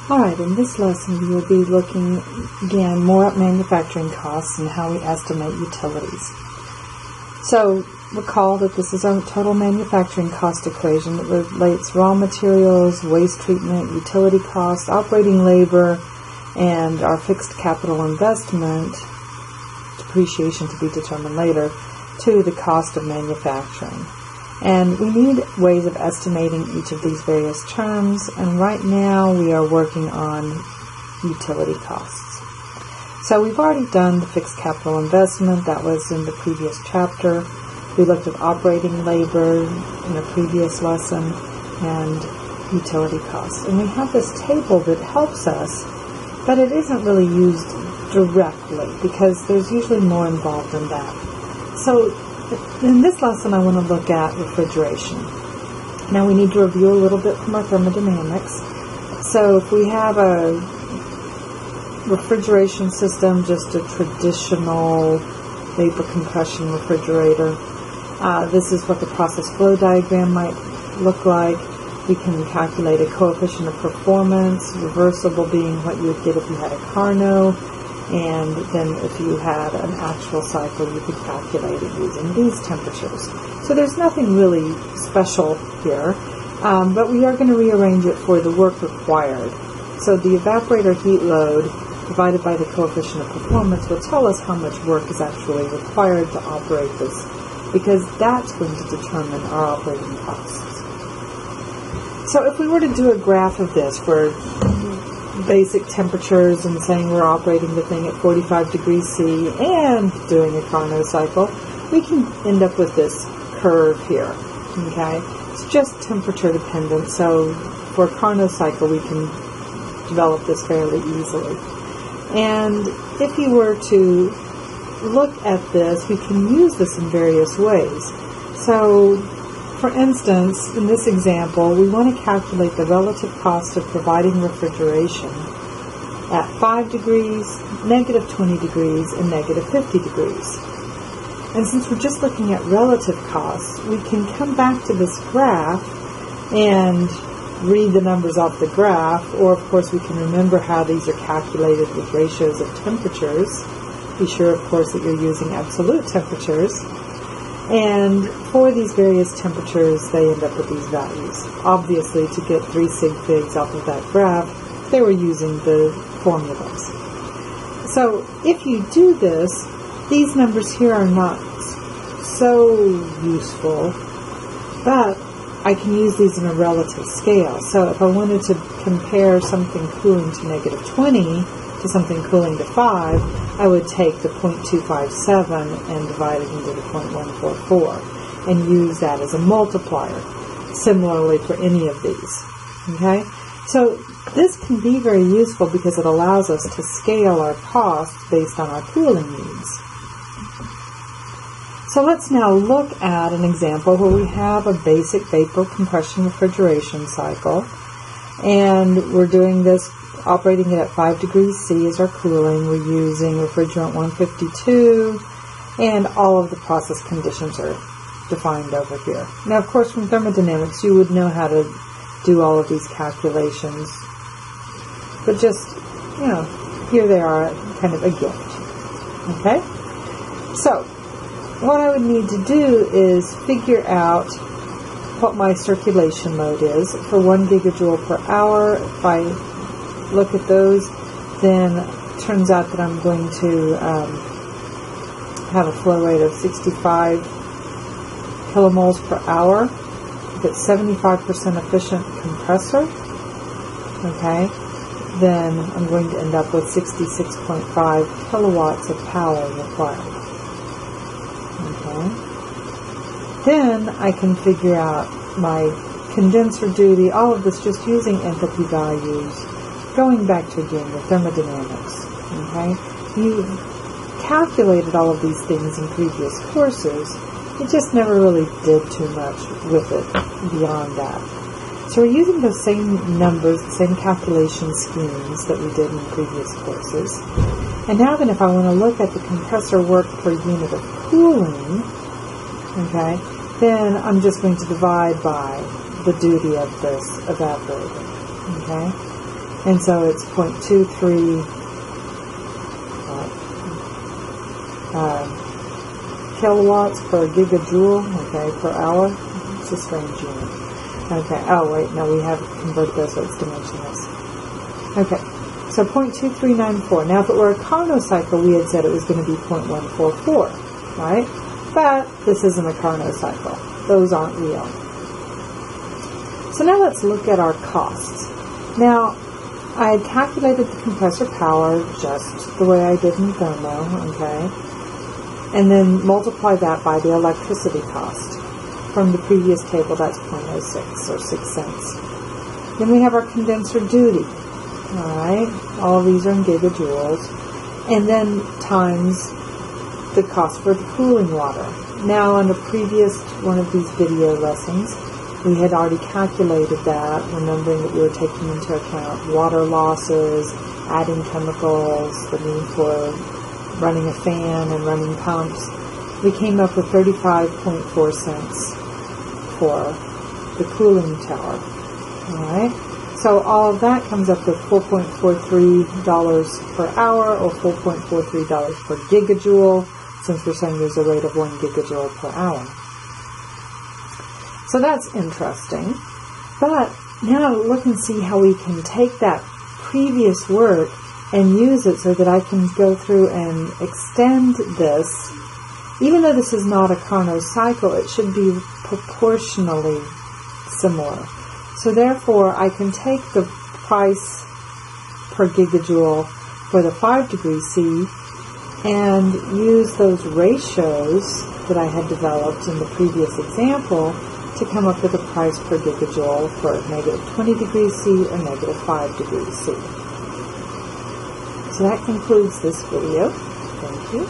Alright, in this lesson we will be looking again more at manufacturing costs and how we estimate utilities. So recall that this is our total manufacturing cost equation that relates raw materials, waste treatment, utility costs, operating labor, and our fixed capital investment, depreciation to be determined later, to the cost of manufacturing. And we need ways of estimating each of these various terms, and right now we are working on utility costs. So we've already done the fixed capital investment. That was in the previous chapter. We looked at operating labor in a previous lesson and utility costs. And we have this table that helps us, but it isn't really used directly because there's usually more involved in that. So in this lesson, I want to look at refrigeration. Now, we need to review a little bit from our thermodynamics. So if we have a refrigeration system, just a traditional vapor compression refrigerator, this is what the process flow diagram might look like. We can calculate a coefficient of performance, reversible being what you would get if you had a Carnot. And then if you had an actual cycle, you could calculate it using these temperatures. So there's nothing really special here, but we are going to rearrange it for the work required. So the evaporator heat load divided by the coefficient of performance will tell us how much work is actually required to operate this, because that's going to determine our operating costs. So if we were to do a graph of this for basic temperatures and saying we're operating the thing at 45 degrees C and doing a Carnot cycle, we can end up with this curve here. Okay, it's just temperature dependent, so for a Carnot cycle we can develop this fairly easily. And if you were to look at this, we can use this in various ways. So for instance, in this example, we want to calculate the relative cost of providing refrigeration at 5 degrees, negative 20 degrees, and negative 50 degrees. And since we're just looking at relative costs, we can come back to this graph and read the numbers off the graph, or of course we can remember how these are calculated with ratios of temperatures. Be sure, of course, that you're using absolute temperatures. And for these various temperatures, they end up with these values. Obviously, to get 3 sig figs off of that graph, they were using the formulas. So if you do this, these numbers here are not so useful, but I can use these in a relative scale. So if I wanted to compare something cooling to negative 20 to something cooling to 5, I would take the 0.257 and divide it into the 0.144 and use that as a multiplier. Similarly for any of these. Okay? So this can be very useful because it allows us to scale our costs based on our cooling needs. So let's now look at an example where we have a basic vapor compression refrigeration cycle, and we're doing this operating it at 5 degrees C as our cooling. We're using refrigerant 152, and all of the process conditions are defined over here. Now, of course, from thermodynamics, you would know how to do all of these calculations, but just, here they are, kind of a gift. Okay? So, what I would need to do is figure out what my circulation load is for 1 gigajoule per hour. If I look at those, then it turns out that I'm going to have a flow rate of 65 kilomoles per hour. If it's 75% efficient compressor, okay, then I'm going to end up with 66.5 kilowatts of power required. Okay. Then I can figure out my condenser duty, all of this just using enthalpy values, going back to, again, the thermodynamics. Okay? You calculated all of these things in previous courses. It just never really did too much with it beyond that. So we're using those same numbers, the same calculation schemes that we did in previous courses. And now then, if I want to look at the compressor work per unit of cooling, okay, then I'm just going to divide by the duty of this evaporator. Okay? And so it's 0.23 kilowatts per gigajoule, okay, per hour. It's a strange unit. Okay, oh wait, no, we have converted those, so it's dimensionless. Okay, so 0.2394. Now if it were a Carnot cycle, we had said it was going to be 0.144, right? But this isn't a Carnot cycle. Those aren't real. So now let's look at our costs. Now, I had calculated the compressor power just the way I did in thermo, okay? And then multiply that by the electricity cost. From the previous table, that's 0.06 or 6 cents. Then we have our condenser duty, alright? All of these are in gigajoules. And then times the cost for the cooling water. Now, on a previous one of these video lessons, we had already calculated that, remembering that we were taking into account water losses, adding chemicals, the need for running a fan and running pumps. We came up with 35.4 cents for the cooling tower. Alright, so all of that comes up with $4.43 per hour, or $4.43 per gigajoule, since we're saying there's a rate of 1 gigajoule per hour. So that's interesting. But now look and see how we can take that previous work and use it so that I can go through and extend this. Even though this is not a Carnot cycle, it should be proportionally similar. So therefore, I can take the price per gigajoule for the 5 degrees C and use those ratios that I had developed in the previous example to come up with a price per gigajoule for negative 20 degrees C or negative 5 degrees C. So that concludes this video. Thank you.